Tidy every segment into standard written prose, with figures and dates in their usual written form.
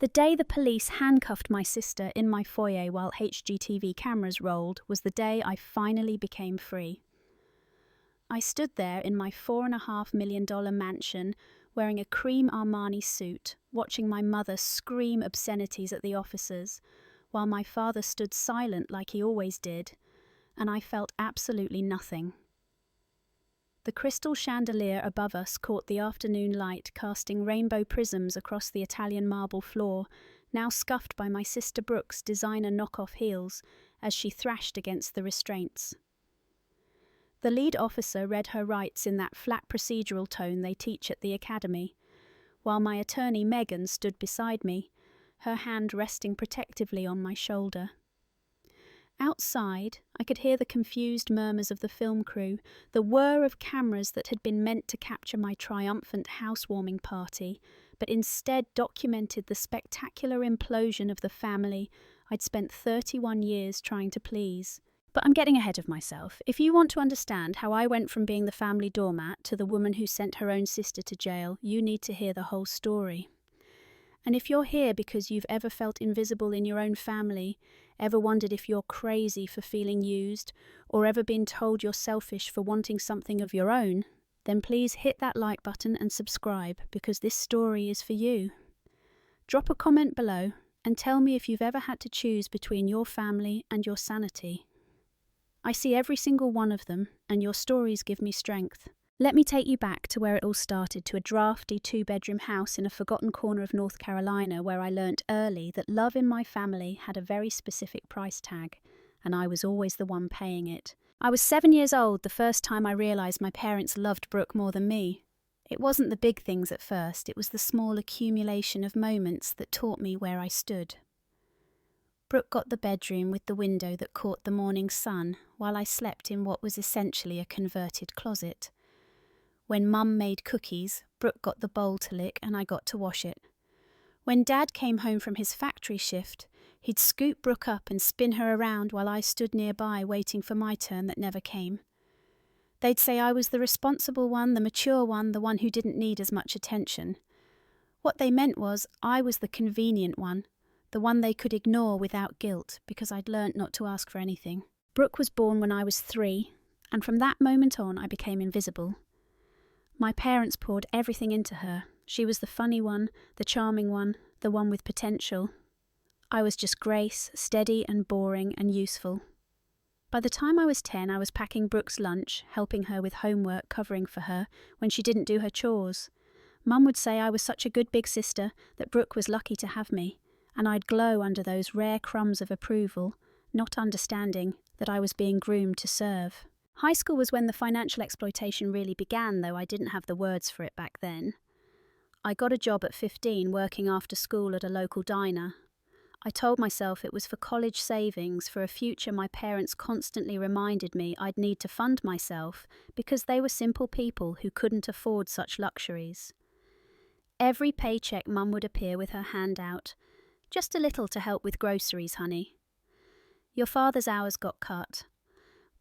The day the police handcuffed my sister in my foyer while HGTV cameras rolled was the day I finally became free. I stood there in my $4.5 million mansion, wearing a cream Armani suit, watching my mother scream obscenities at the officers, while my father stood silent like he always did, and I felt absolutely nothing. The crystal chandelier above us caught the afternoon light, casting rainbow prisms across the Italian marble floor, now scuffed by my sister Brooke's designer knockoff heels as she thrashed against the restraints. The lead officer read her rights in that flat procedural tone they teach at the academy, while my attorney Megan stood beside me, her hand resting protectively on my shoulder. Outside, I could hear the confused murmurs of the film crew, the whir of cameras that had been meant to capture my triumphant housewarming party, but instead documented the spectacular implosion of the family I'd spent 31 years trying to please. But I'm getting ahead of myself. If you want to understand how I went from being the family doormat to the woman who sent her own sister to jail, you need to hear the whole story. And if you're here because you've ever felt invisible in your own family, ever wondered if you're crazy for feeling used, or ever been told you're selfish for wanting something of your own, then please hit that like button and subscribe, because this story is for you. Drop a comment below and tell me if you've ever had to choose between your family and your sanity. I see every single one of them, and your stories give me strength. Let me take you back to where it all started, to a drafty 2-bedroom house in a forgotten corner of North Carolina, where I learnt early that love in my family had a very specific price tag, and I was always the one paying it. I was 7 years old the first time I realised my parents loved Brooke more than me. It wasn't the big things at first, it was the small accumulation of moments that taught me where I stood. Brooke got the bedroom with the window that caught the morning sun, while I slept in what was essentially a converted closet. When Mum made cookies, Brooke got the bowl to lick and I got to wash it. When Dad came home from his factory shift, he'd scoop Brooke up and spin her around while I stood nearby waiting for my turn that never came. They'd say I was the responsible one, the mature one, the one who didn't need as much attention. What they meant was I was the convenient one, the one they could ignore without guilt because I'd learnt not to ask for anything. Brooke was born when I was 3, and from that moment on I became invisible. My parents poured everything into her. She was the funny one, the charming one, the one with potential. I was just Grace, steady and boring and useful. By the time I was 10, I was packing Brooke's lunch, helping her with homework, covering for her when she didn't do her chores. Mum would say I was such a good big sister that Brooke was lucky to have me, and I'd glow under those rare crumbs of approval, not understanding that I was being groomed to serve. High school was when the financial exploitation really began, though I didn't have the words for it back then. I got a job at 15 working after school at a local diner. I told myself it was for college savings, for a future my parents constantly reminded me I'd need to fund myself because they were simple people who couldn't afford such luxuries. Every paycheck Mum would appear with her hand out. Just a little to help with groceries, honey. Your father's hours got cut.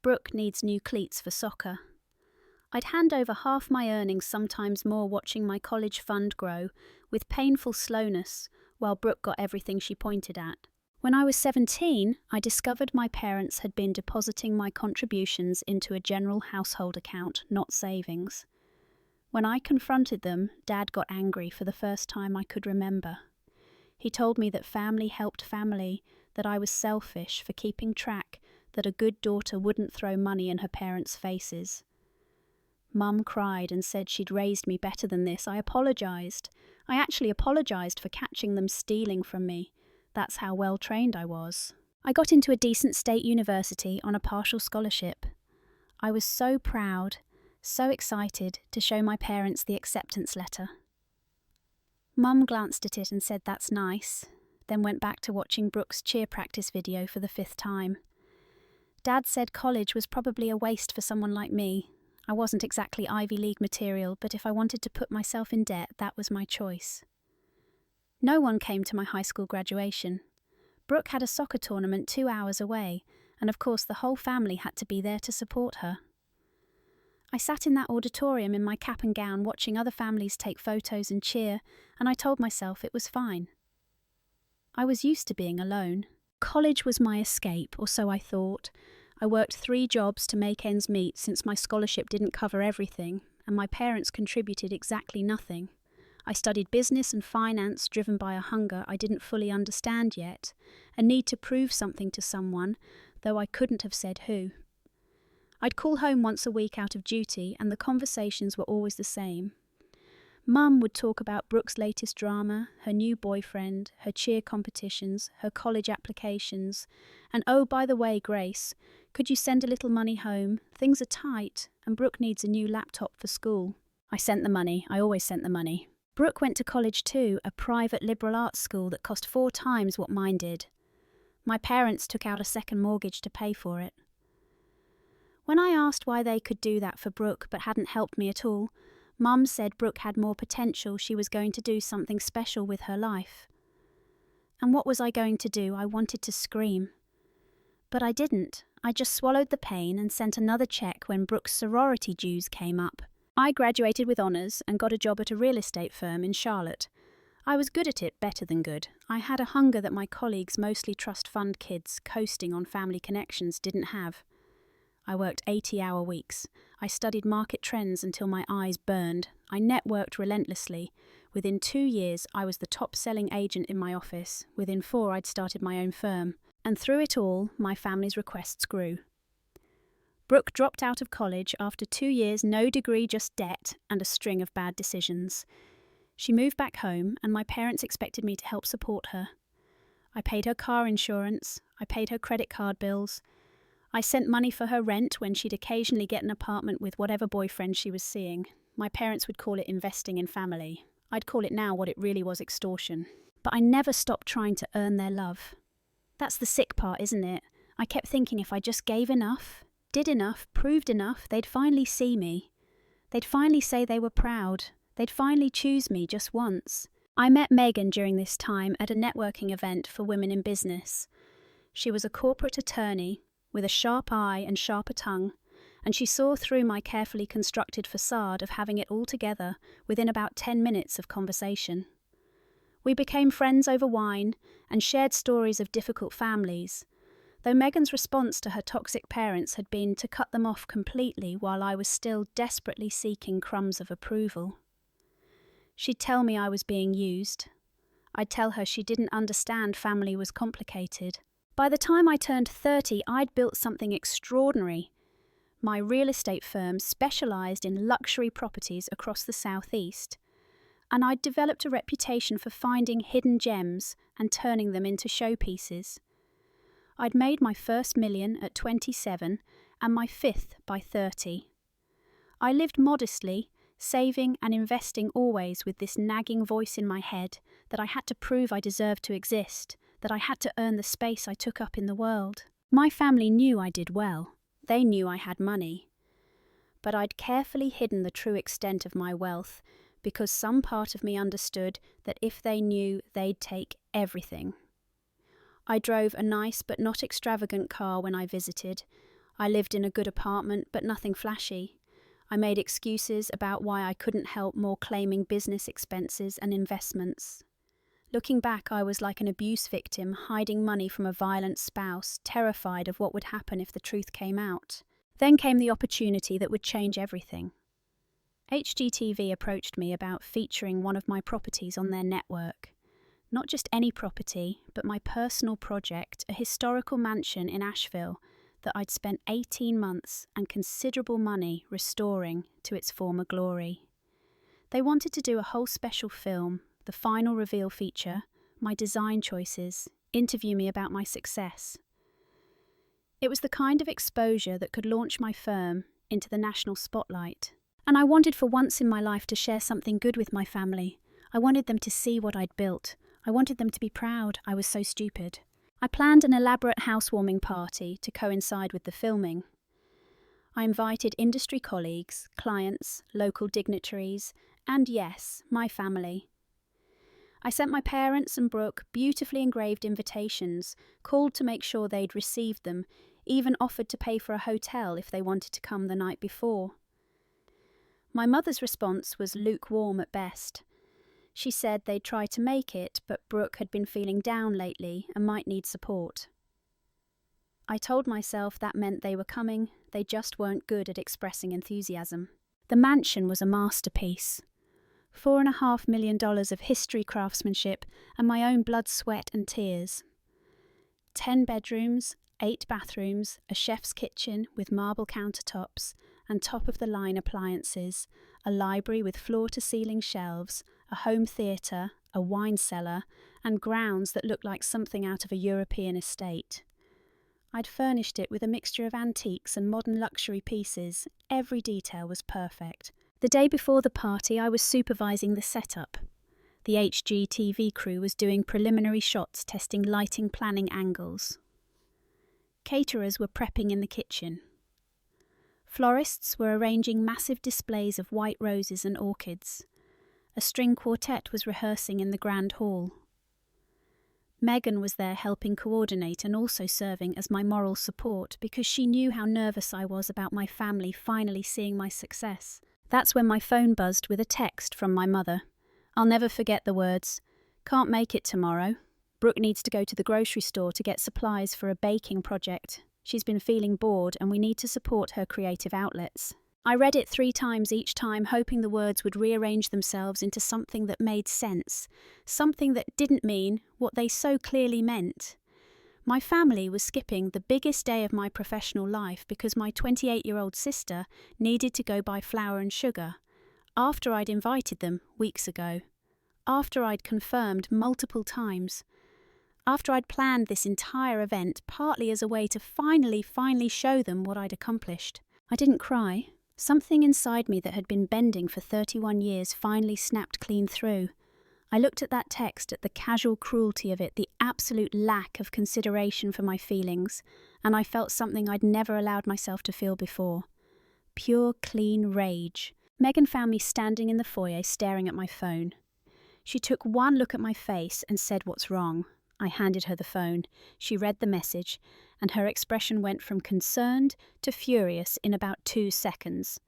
Brooke needs new cleats for soccer. I'd hand over half my earnings, sometimes more, watching my college fund grow, with painful slowness, while Brooke got everything she pointed at. When I was 17, I discovered my parents had been depositing my contributions into a general household account, not savings. When I confronted them, Dad got angry for the first time I could remember. He told me that family helped family, that I was selfish for keeping track, that a good daughter wouldn't throw money in her parents' faces. Mum cried and said she'd raised me better than this. I apologised. I actually apologised for catching them stealing from me. That's how well trained I was. I got into a decent state university on a partial scholarship. I was so proud, so excited to show my parents the acceptance letter. Mum glanced at it and said that's nice, then went back to watching Brooke's cheer practice video for the 5th time. Dad said college was probably a waste for someone like me. I wasn't exactly Ivy League material, but if I wanted to put myself in debt, that was my choice. No one came to my high school graduation. Brooke had a soccer tournament 2 hours away, and of course the whole family had to be there to support her. I sat in that auditorium in my cap and gown watching other families take photos and cheer, and I told myself it was fine. I was used to being alone. College was my escape, or so I thought. I worked 3 jobs to make ends meet since my scholarship didn't cover everything, and my parents contributed exactly nothing. I studied business and finance driven by a hunger I didn't fully understand yet, a need to prove something to someone, though I couldn't have said who. I'd call home once a week out of duty, and the conversations were always the same. Mum would talk about Brooke's latest drama, her new boyfriend, her cheer competitions, her college applications, and oh, by the way, Grace, could you send a little money home? Things are tight, and Brooke needs a new laptop for school. I sent the money. I always sent the money. Brooke went to college too, a private liberal arts school that cost 4 times what mine did. My parents took out a second mortgage to pay for it. When I asked why they could do that for Brooke but hadn't helped me at all, Mum said Brooke had more potential, she was going to do something special with her life. And what was I going to do? I wanted to scream. But I didn't. I just swallowed the pain and sent another cheque when Brooke's sorority dues came up. I graduated with honours and got a job at a real estate firm in Charlotte. I was good at it, better than good. I had a hunger that my colleagues, mostly trust fund kids coasting on family connections, didn't have. I worked 80-hour weeks. I studied market trends until my eyes burned. I networked relentlessly. Within 2 years, I was the top-selling agent in my office. Within 4, I'd started my own firm. And through it all, my family's requests grew. Brooke dropped out of college after 2 years, no degree, just debt, and a string of bad decisions. She moved back home, and my parents expected me to help support her. I paid her car insurance. I paid her credit card bills. I sent money for her rent when she'd occasionally get an apartment with whatever boyfriend she was seeing. My parents would call it investing in family. I'd call it now what it really was, extortion. But I never stopped trying to earn their love. That's the sick part, isn't it? I kept thinking if I just gave enough, did enough, proved enough, they'd finally see me. They'd finally say they were proud. They'd finally choose me just once. I met Megan during this time at a networking event for women in business. She was a corporate attorney, with a sharp eye and sharper tongue, and she saw through my carefully constructed facade of having it all together within about 10 minutes of conversation. We became friends over wine and shared stories of difficult families, though Megan's response to her toxic parents had been to cut them off completely while I was still desperately seeking crumbs of approval. She'd tell me I was being used. I'd tell her she didn't understand family was complicated. By the time I turned 30, I'd built something extraordinary. My real estate firm specialised in luxury properties across the southeast, and I'd developed a reputation for finding hidden gems and turning them into showpieces. I'd made my first million at 27 and my 5th by 30. I lived modestly, saving and investing always with this nagging voice in my head that I had to prove I deserved to exist, that I had to earn the space I took up in the world. My family knew I did well. They knew I had money. But I'd carefully hidden the true extent of my wealth because some part of me understood that if they knew, they'd take everything. I drove a nice but not extravagant car when I visited. I lived in a good apartment but nothing flashy. I made excuses about why I couldn't help more claiming business expenses and investments. Looking back, I was like an abuse victim hiding money from a violent spouse, terrified of what would happen if the truth came out. Then came the opportunity that would change everything. HGTV approached me about featuring one of my properties on their network. Not just any property, but my personal project, a historical mansion in Asheville that I'd spent 18 months and considerable money restoring to its former glory. They wanted to do a whole special film, the final reveal feature, my design choices, interview me about my success. It was the kind of exposure that could launch my firm into the national spotlight. And I wanted for once in my life to share something good with my family. I wanted them to see what I'd built. I wanted them to be proud. I was so stupid. I planned an elaborate housewarming party to coincide with the filming. I invited industry colleagues, clients, local dignitaries, and yes, my family. I sent my parents and Brooke beautifully engraved invitations, called to make sure they'd received them, even offered to pay for a hotel if they wanted to come the night before. My mother's response was lukewarm at best. She said they'd try to make it, but Brooke had been feeling down lately and might need support. I told myself that meant they were coming, they just weren't good at expressing enthusiasm. The mansion was a masterpiece. $4.5 million of history craftsmanship and my own blood, sweat and tears. 10 bedrooms, 8 bathrooms, a chef's kitchen with marble countertops and top-of-the-line appliances, a library with floor-to-ceiling shelves, a home theatre, a wine cellar, and grounds that looked like something out of a European estate. I'd furnished it with a mixture of antiques and modern luxury pieces. Every detail was perfect. The day before the party, I was supervising the setup. The HGTV crew was doing preliminary shots, testing lighting, planning angles. Caterers were prepping in the kitchen. Florists were arranging massive displays of white roses and orchids. A string quartet was rehearsing in the grand hall. Megan was there helping coordinate and also serving as my moral support because she knew how nervous I was about my family finally seeing my success. That's when my phone buzzed with a text from my mother. I'll never forget the words, "Can't make it tomorrow. Brooke needs to go to the grocery store to get supplies for a baking project. She's been feeling bored and we need to support her creative outlets." I read it 3 times each time, hoping the words would rearrange themselves into something that made sense, something that didn't mean what they so clearly meant. My family was skipping the biggest day of my professional life because my 28-year-old sister needed to go buy flour and sugar, after I'd invited them weeks ago, after I'd confirmed multiple times, after I'd planned this entire event partly as a way to finally show them what I'd accomplished. I didn't cry. Something inside me that had been bending for 31 years finally snapped clean through. I looked at that text, at the casual cruelty of it, the absolute lack of consideration for my feelings, and I felt something I'd never allowed myself to feel before. Pure, clean rage. Megan found me standing in the foyer staring at my phone. She took one look at my face and said, "What's wrong?" I handed her the phone. She read the message, and her expression went from concerned to furious in about 2 seconds.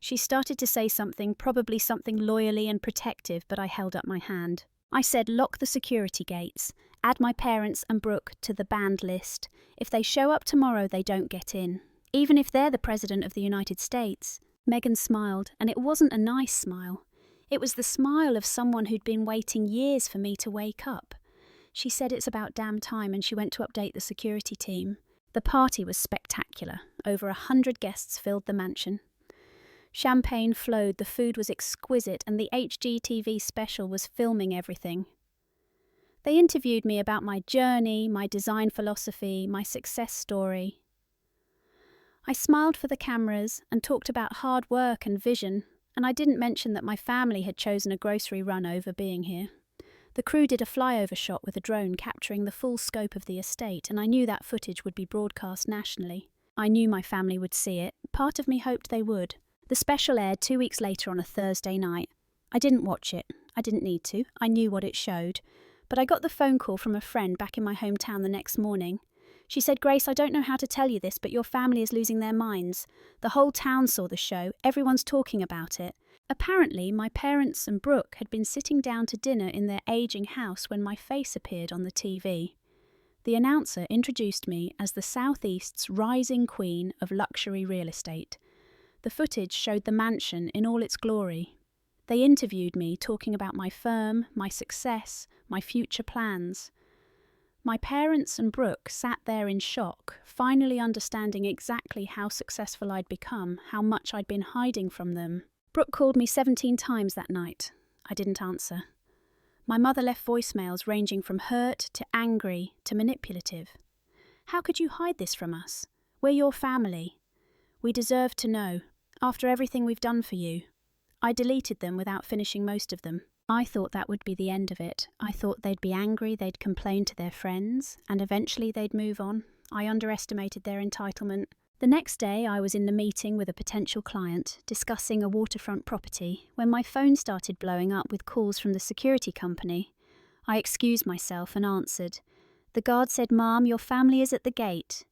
She started to say something, probably something loyally and protective, but I held up my hand. I said, "Lock the security gates. Add my parents and Brooke to the banned list. If they show up tomorrow, they don't get in. Even if they're the President of the United States." Megan smiled, and it wasn't a nice smile. It was the smile of someone who'd been waiting years for me to wake up. She said it's about damn time, and she went to update the security team. The party was spectacular. Over 100 guests filled the mansion. Champagne flowed, the food was exquisite, and the HGTV special was filming everything. They interviewed me about my journey, my design philosophy, my success story. I smiled for the cameras and talked about hard work and vision, and I didn't mention that my family had chosen a grocery run over being here. The crew did a flyover shot with a drone capturing the full scope of the estate, and I knew that footage would be broadcast nationally. I knew my family would see it. Part of me hoped they would. The special aired 2 weeks later on a Thursday night. I didn't watch it. I didn't need to. I knew what it showed. But I got the phone call from a friend back in my hometown the next morning. She said, "Grace, I don't know how to tell you this, but your family is losing their minds. The whole town saw the show. Everyone's talking about it." Apparently, my parents and Brooke had been sitting down to dinner in their ageing house when my face appeared on the TV. The announcer introduced me as the Southeast's rising queen of luxury real estate. The footage showed the mansion in all its glory. They interviewed me, talking about my firm, my success, my future plans. My parents and Brooke sat there in shock, finally understanding exactly how successful I'd become, how much I'd been hiding from them. Brooke called me 17 times that night. I didn't answer. My mother left voicemails ranging from hurt to angry to manipulative. "How could you hide this from us? We're your family. We deserve to know. After everything we've done for you." I deleted them without finishing most of them. I thought that would be the end of it. I thought they'd be angry, they'd complain to their friends, and eventually they'd move on. I underestimated their entitlement. The next day I was in the meeting with a potential client, discussing a waterfront property, when my phone started blowing up with calls from the security company. I excused myself and answered. The guard said, "Ma'am, your family is at the gate.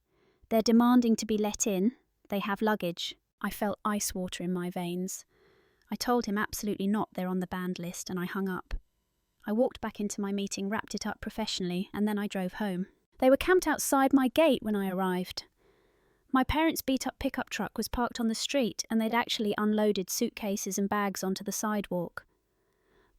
They're demanding to be let in. They have luggage." I felt ice water in my veins. I told him absolutely not, they're on the banned list, and I hung up. I walked back into my meeting, wrapped it up professionally, and then I drove home. They were camped outside my gate when I arrived. My parents' beat-up pickup truck was parked on the street, and they'd actually unloaded suitcases and bags onto the sidewalk.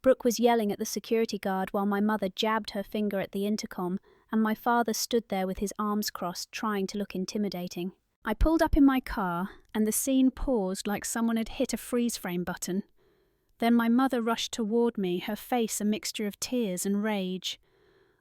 Brooke was yelling at the security guard while my mother jabbed her finger at the intercom, and my father stood there with his arms crossed, trying to look intimidating. I pulled up in my car, and the scene paused like someone had hit a freeze-frame button. Then my mother rushed toward me, her face a mixture of tears and rage.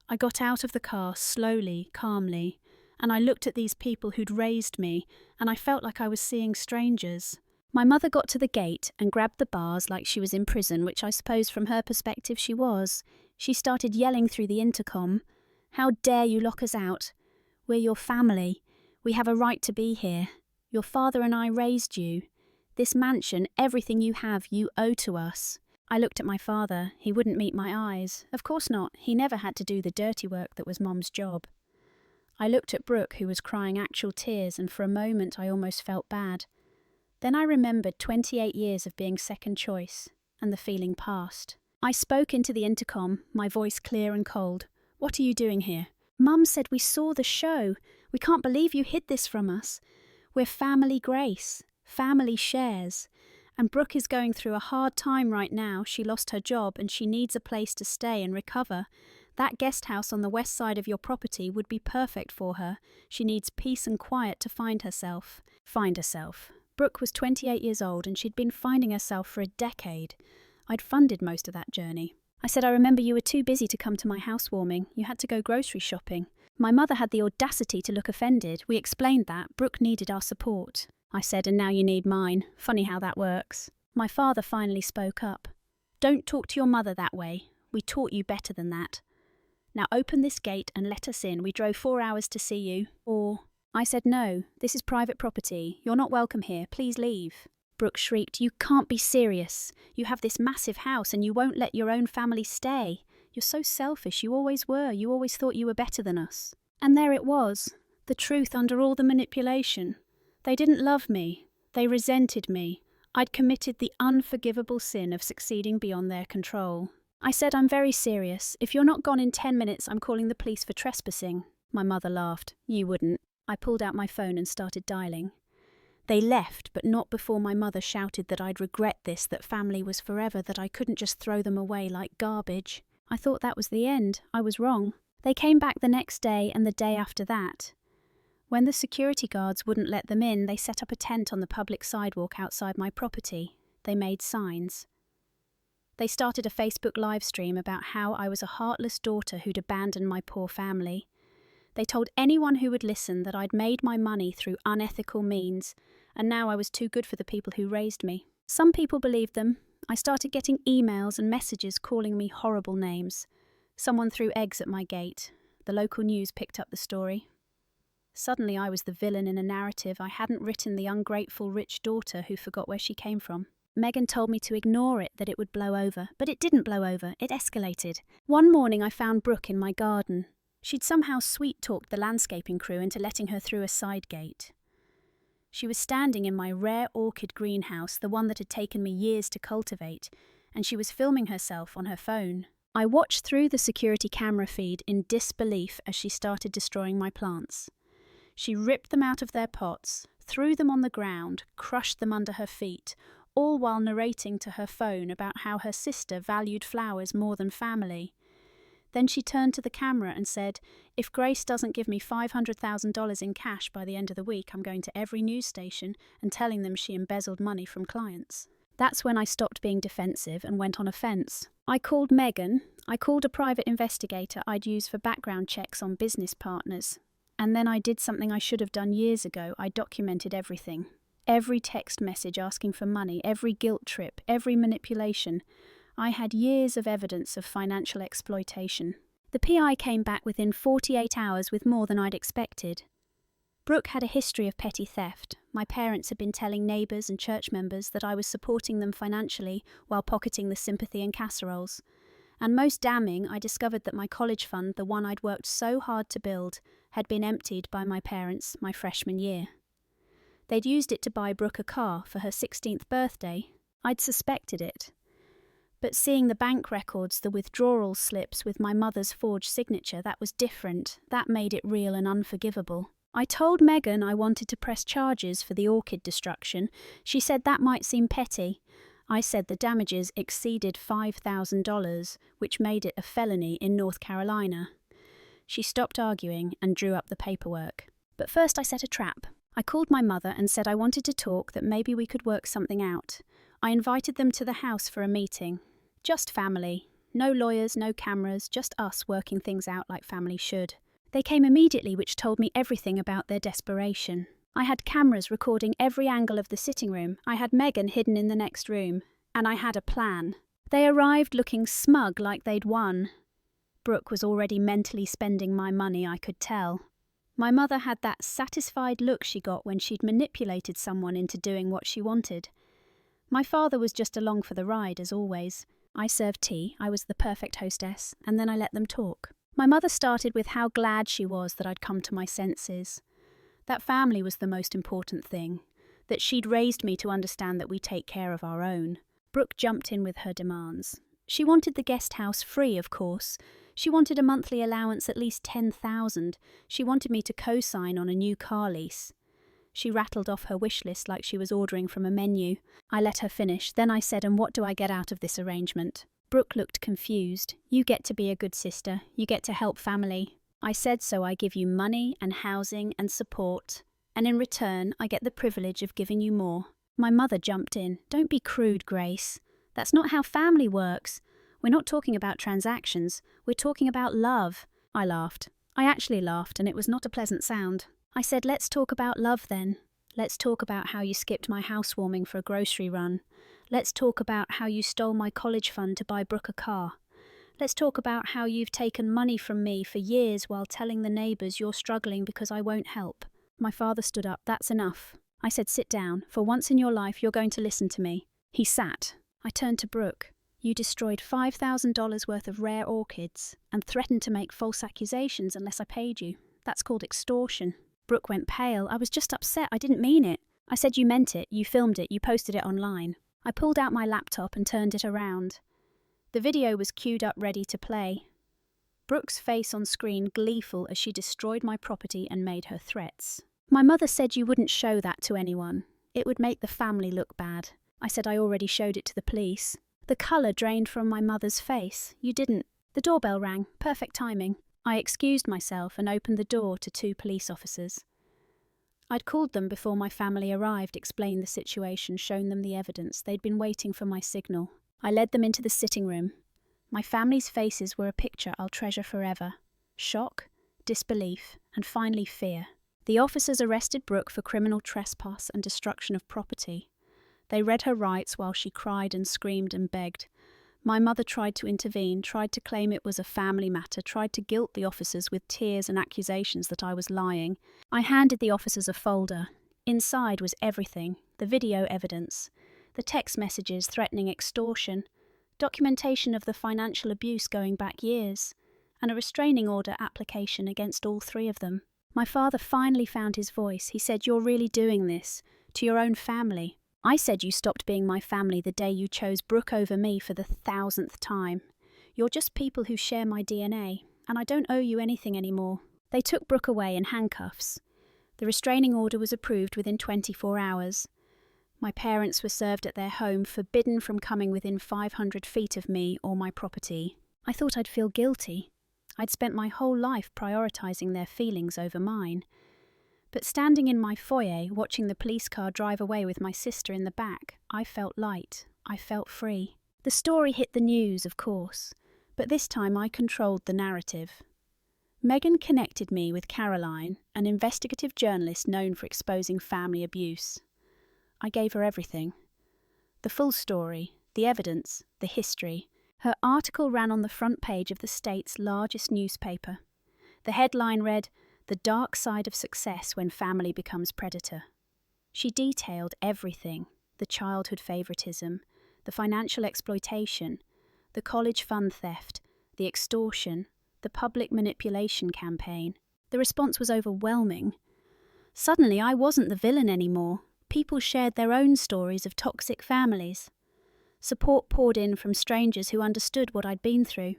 I got out of the car slowly, calmly, and I looked at these people who'd raised me, and I felt like I was seeing strangers. My mother got to the gate and grabbed the bars like she was in prison, which I suppose from her perspective she was. She started yelling through the intercom, "How dare you lock us out? We're your family. We have a right to be here. Your father and I raised you. This mansion, everything you have, you owe to us." I looked at my father. He wouldn't meet my eyes. Of course not. He never had to do the dirty work that was Mum's job. I looked at Brooke, who was crying actual tears, and for a moment I almost felt bad. Then I remembered 28 years of being second choice, and the feeling passed. I spoke into the intercom, my voice clear and cold. "What are you doing here?" "Mum said we saw the show. We can't believe you hid this from us. We're family Grace. Family shares. And Brooke is going through a hard time right now. She lost her job and she needs a place to stay and recover. That guest house on the west side of your property would be perfect for her. She needs peace and quiet to find herself." Find herself. Brooke was 28 years old and she'd been finding herself for a decade. I'd funded most of that journey. I said, "I remember you were too busy to come to my housewarming. You had to go grocery shopping." My mother had the audacity to look offended. We explained that. Brooke needed our support. I said, "And now you need mine. Funny how that works." My father finally spoke up. "Don't talk to your mother that way. We taught you better than that. Now open this gate and let us in. We drove 4 hours to see you." Or I said, "No, this is private property. You're not welcome here. Please leave." Brooke shrieked, "You can't be serious. You have this massive house and you won't let your own family stay. You're so selfish. You always were. You always thought you were better than us." And there it was, the truth under all the manipulation. They didn't love me. They resented me. I'd committed the unforgivable sin of succeeding beyond their control. I said, "I'm very serious. If you're not gone in 10 minutes, I'm calling the police for trespassing." My mother laughed. "You wouldn't." I pulled out my phone and started dialing. They left, but not before my mother shouted that I'd regret this, that family was forever, that I couldn't just throw them away like garbage. I thought that was the end. I was wrong. They came back the next day and the day after that. When the security guards wouldn't let them in, they set up a tent on the public sidewalk outside my property. They made signs. They started a Facebook live stream about how I was a heartless daughter who'd abandoned my poor family. They told anyone who would listen that I'd made my money through unethical means, and now I was too good for the people who raised me. Some people believed them. I started getting emails and messages calling me horrible names. Someone threw eggs at my gate. The local news picked up the story. Suddenly I was the villain in a narrative. I hadn't written the ungrateful rich daughter who forgot where she came from. Megan told me to ignore it, that it would blow over. But it didn't blow over. It escalated. One morning I found Brooke in my garden. She'd somehow sweet-talked the landscaping crew into letting her through a side gate. She was standing in my rare orchid greenhouse, the one that had taken me years to cultivate, and she was filming herself on her phone. I watched through the security camera feed in disbelief as she started destroying my plants. She ripped them out of their pots, threw them on the ground, crushed them under her feet, all while narrating to her phone about how her sister valued flowers more than family. Then she turned to the camera and said, "If Grace doesn't give me $500,000 in cash by the end of the week, I'm going to every news station and telling them she embezzled money from clients." That's when I stopped being defensive and went on offense. I called Megan. I called a private investigator I'd use for background checks on business partners. And then I did something I should have done years ago. I documented everything. Every text message asking for money, every guilt trip, every manipulation. I had years of evidence of financial exploitation. The PI came back within 48 hours with more than I'd expected. Brooke had a history of petty theft. My parents had been telling neighbours and church members that I was supporting them financially while pocketing the sympathy and casseroles. And most damning, I discovered that my college fund, the one I'd worked so hard to build, had been emptied by my parents my freshman year. They'd used it to buy Brooke a car for her 16th birthday. I'd suspected it. But seeing the bank records, the withdrawal slips with my mother's forged signature, that was different. That made it real and unforgivable. I told Megan I wanted to press charges for the orchid destruction. She said that might seem petty. I said the damages exceeded $5,000, which made it a felony in North Carolina. She stopped arguing and drew up the paperwork. But first I set a trap. I called my mother and said I wanted to talk, that maybe we could work something out. I invited them to the house for a meeting. Just family. No lawyers, no cameras, just us working things out like family should. They came immediately, which told me everything about their desperation. I had cameras recording every angle of the sitting room. I had Megan hidden in the next room. And I had a plan. They arrived looking smug like they'd won. Brooke was already mentally spending my money, I could tell. My mother had that satisfied look she got when she'd manipulated someone into doing what she wanted. My father was just along for the ride, as always. I served tea, I was the perfect hostess, and then I let them talk. My mother started with how glad she was that I'd come to my senses. That family was the most important thing, that she'd raised me to understand that we take care of our own. Brooke jumped in with her demands. She wanted the guest house free, of course. She wanted a monthly allowance at least $10,000. She wanted me to co-sign on a new car lease. She rattled off her wish list like she was ordering from a menu. I let her finish, then I said, "And what do I get out of this arrangement?" Brooke looked confused. "You get to be a good sister. You get to help family." I said, "So I give you money and housing and support, and in return I get the privilege of giving you more." My mother jumped in. "Don't be crude, Grace. That's not how family works. We're not talking about transactions. We're talking about love." I laughed. I actually laughed, and it was not a pleasant sound. I said, "Let's talk about love then. Let's talk about how you skipped my housewarming for a grocery run. Let's talk about how you stole my college fund to buy Brooke a car. Let's talk about how you've taken money from me for years while telling the neighbours you're struggling because I won't help." My father stood up. "That's enough." I said, "Sit down. For once in your life, you're going to listen to me." He sat. I turned to Brooke. "You destroyed $5,000 worth of rare orchids and threatened to make false accusations unless I paid you. That's called extortion." Brooke went pale. "I was just upset. I didn't mean it." I said, "You meant it. You filmed it. You posted it online." I pulled out my laptop and turned it around. The video was queued up ready to play. Brooke's face on screen gleeful as she destroyed my property and made her threats. "My mother said you wouldn't show that to anyone. It would make the family look bad." I said I already showed it to the police. The colour drained from my mother's face. "You didn't." The doorbell rang. Perfect timing. I excused myself and opened the door to 2 police officers. I'd called them before my family arrived, explained the situation, shown them the evidence. They'd been waiting for my signal. I led them into the sitting room. My family's faces were a picture I'll treasure forever. Shock, disbelief, and finally fear. The officers arrested Brooke for criminal trespass and destruction of property. They read her rights while she cried and screamed and begged. My mother tried to intervene, tried to claim it was a family matter, tried to guilt the officers with tears and accusations that I was lying. I handed the officers a folder. Inside was everything: the video evidence, the text messages threatening extortion, documentation of the financial abuse going back years, and a restraining order application against all 3 of them. My father finally found his voice. He said, "You're really doing this to your own family." I said, "You stopped being my family the day you chose Brooke over me for the 1,000th time. You're just people who share my DNA, and I don't owe you anything anymore." They took Brooke away in handcuffs. The restraining order was approved within 24 hours. My parents were served at their home, forbidden from coming within 500 feet of me or my property. I thought I'd feel guilty. I'd spent my whole life prioritising their feelings over mine. But standing in my foyer, watching the police car drive away with my sister in the back, I felt light. I felt free. The story hit the news, of course, but this time I controlled the narrative. Megan connected me with Caroline, an investigative journalist known for exposing family abuse. I gave her everything. The full story, the evidence, the history. Her article ran on the front page of the state's largest newspaper. The headline read, "The Dark Side of Success When Family Becomes Predator." She detailed everything: the childhood favoritism, the financial exploitation, the college fund theft, the extortion, the public manipulation campaign. The response was overwhelming. Suddenly, I wasn't the villain anymore. People shared their own stories of toxic families. Support poured in from strangers who understood what I'd been through.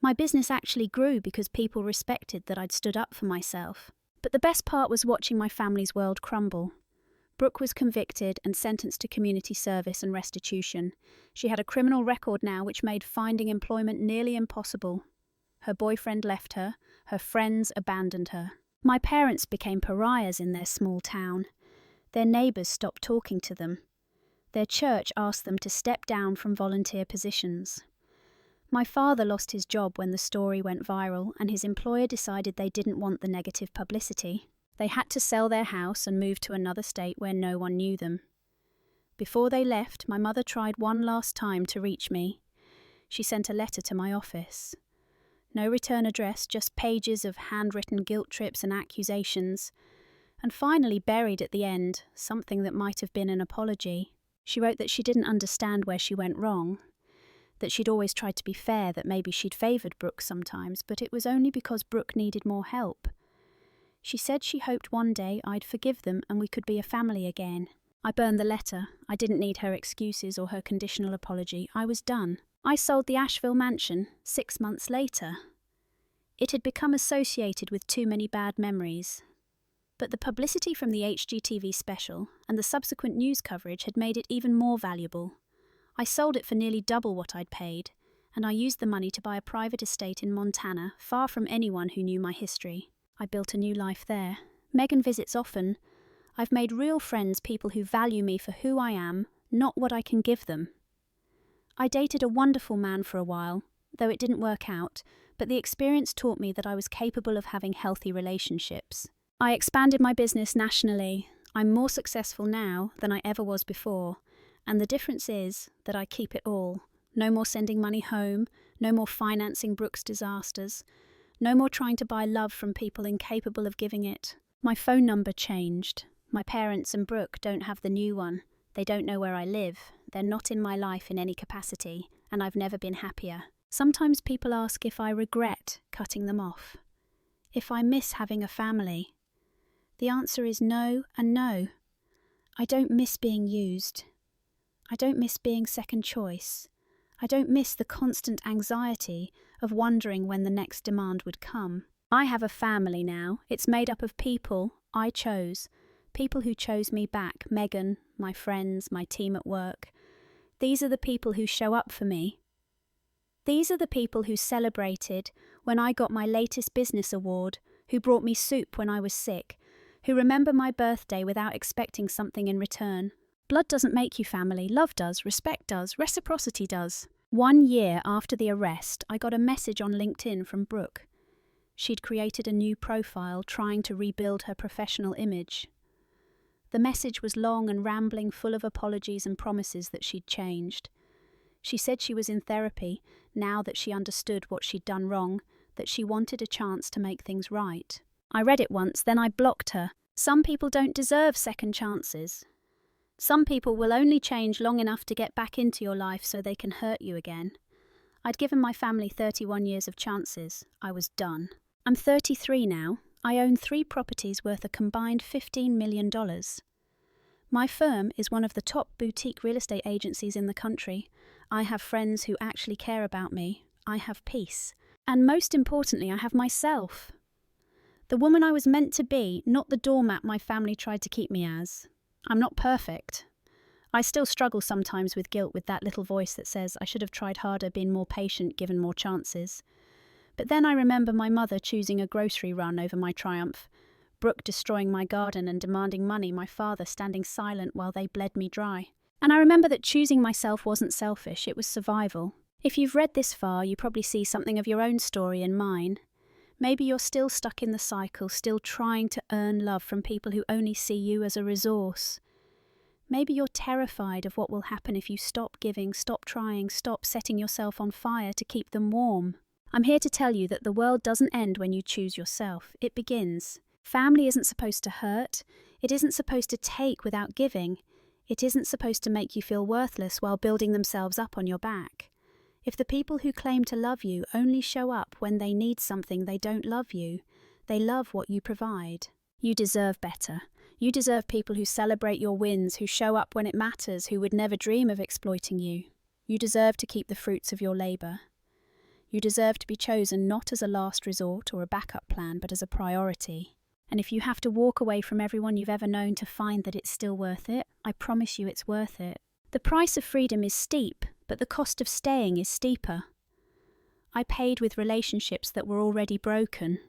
My business actually grew because people respected that I'd stood up for myself. But the best part was watching my family's world crumble. Brooke was convicted and sentenced to community service and restitution. She had a criminal record now which made finding employment nearly impossible. Her boyfriend left her, her friends abandoned her. My parents became pariahs in their small town. Their neighbours stopped talking to them. Their church asked them to step down from volunteer positions. My father lost his job when the story went viral, and his employer decided they didn't want the negative publicity. They had to sell their house and move to another state where no one knew them. Before they left, my mother tried one last time to reach me. She sent a letter to my office. No return address, just pages of handwritten guilt trips and accusations. And finally, buried at the end, something that might have been an apology. She wrote that she didn't understand where she went wrong, that she'd always tried to be fair, that maybe she'd favoured Brooke sometimes, but it was only because Brooke needed more help. She said she hoped one day I'd forgive them and we could be a family again. I burned the letter. I didn't need her excuses or her conditional apology. I was done. I sold the Asheville mansion 6 months later. It had become associated with too many bad memories. But the publicity from the HGTV special and the subsequent news coverage had made it even more valuable. I sold it for nearly double what I'd paid, and I used the money to buy a private estate in Montana, far from anyone who knew my history. I built a new life there. Megan visits often. I've made real friends, people who value me for who I am, not what I can give them. I dated a wonderful man for a while, though it didn't work out, but the experience taught me that I was capable of having healthy relationships. I expanded my business nationally. I'm more successful now than I ever was before, and the difference is that I keep it all. No more sending money home, no more financing Brooke's disasters, no more trying to buy love from people incapable of giving it. My phone number changed. My parents and Brooke don't have the new one. They don't know where I live. They're not in my life in any capacity, and I've never been happier. Sometimes people ask if I regret cutting them off, if I miss having a family. The answer is no and no. I don't miss being used. I don't miss being second choice. I don't miss the constant anxiety of wondering when the next demand would come. I have a family now. It's made up of people I chose, people who chose me back, Megan, my friends, my team at work. These are the people who show up for me. These are the people who celebrated when I got my latest business award, who brought me soup when I was sick, who remember my birthday without expecting something in return. Blood doesn't make you family. Love does, respect does, reciprocity does. 1 year after the arrest, I got a message on LinkedIn from Brooke. She'd created a new profile trying to rebuild her professional image. The message was long and rambling, full of apologies and promises that she'd changed. She said she was in therapy, now that she understood what she'd done wrong, that she wanted a chance to make things right. I read it once, then I blocked her. Some people don't deserve second chances. Some people will only change long enough to get back into your life so they can hurt you again. I'd given my family 31 years of chances. I was done. I'm 33 now. I own 3 properties worth a combined $15 million. My firm is one of the top boutique real estate agencies in the country. I have friends who actually care about me. I have peace. And most importantly, I have myself. The woman I was meant to be, not the doormat my family tried to keep me as. I'm not perfect. I still struggle sometimes with guilt, with that little voice that says I should have tried harder, been more patient, given more chances. But then I remember my mother choosing a grocery run over my triumph, Brooke destroying my garden and demanding money, my father standing silent while they bled me dry. And I remember that choosing myself wasn't selfish, it was survival. If you've read this far, you probably see something of your own story in mine. Maybe you're still stuck in the cycle, still trying to earn love from people who only see you as a resource. Maybe you're terrified of what will happen if you stop giving, stop trying, stop setting yourself on fire to keep them warm. I'm here to tell you that the world doesn't end when you choose yourself. It begins. Family isn't supposed to hurt. It isn't supposed to take without giving. It isn't supposed to make you feel worthless while building themselves up on your back. If the people who claim to love you only show up when they need something, they don't love you. They love what you provide. You deserve better. You deserve people who celebrate your wins, who show up when it matters, who would never dream of exploiting you. You deserve to keep the fruits of your labour. You deserve to be chosen not as a last resort or a backup plan, but as a priority. And if you have to walk away from everyone you've ever known to find that it's still worth it, I promise you it's worth it. The price of freedom is steep, but the cost of staying is steeper. I paid with relationships that were already broken.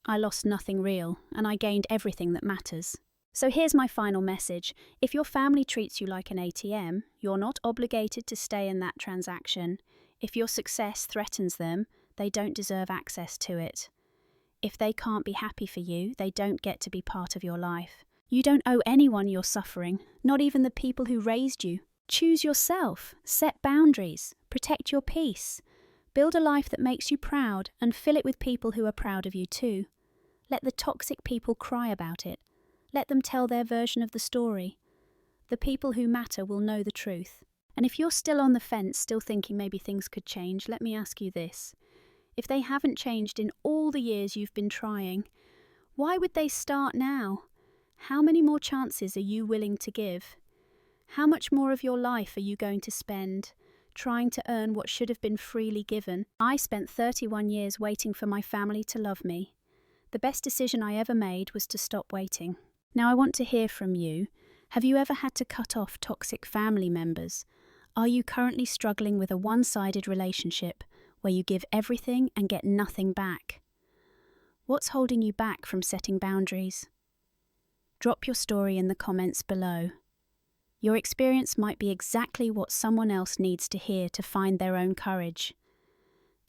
I lost nothing real, and I gained everything that matters. So here's my final message. If your family treats you like an ATM, you're not obligated to stay in that transaction. If your success threatens them, they don't deserve access to it. If they can't be happy for you, they don't get to be part of your life. You don't owe anyone your suffering, not even the people who raised you. Choose yourself, set boundaries, protect your peace. Build a life that makes you proud and fill it with people who are proud of you too. Let the toxic people cry about it. Let them tell their version of the story. The people who matter will know the truth. And if you're still on the fence, still thinking maybe things could change, let me ask you this. If they haven't changed in all the years you've been trying, why would they start now? How many more chances are you willing to give? How much more of your life are you going to spend trying to earn what should have been freely given? I spent 31 years waiting for my family to love me. The best decision I ever made was to stop waiting. Now I want to hear from you. Have you ever had to cut off toxic family members? Are you currently struggling with a one-sided relationship where you give everything and get nothing back? What's holding you back from setting boundaries? Drop your story in the comments below. Your experience might be exactly what someone else needs to hear to find their own courage.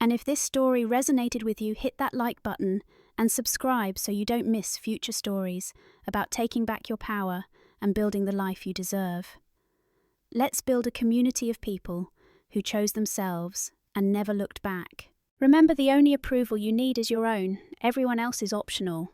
And if this story resonated with you, hit that like button and subscribe so you don't miss future stories about taking back your power and building the life you deserve. Let's build a community of people who chose themselves and never looked back. Remember, the only approval you need is your own. Everyone else is optional.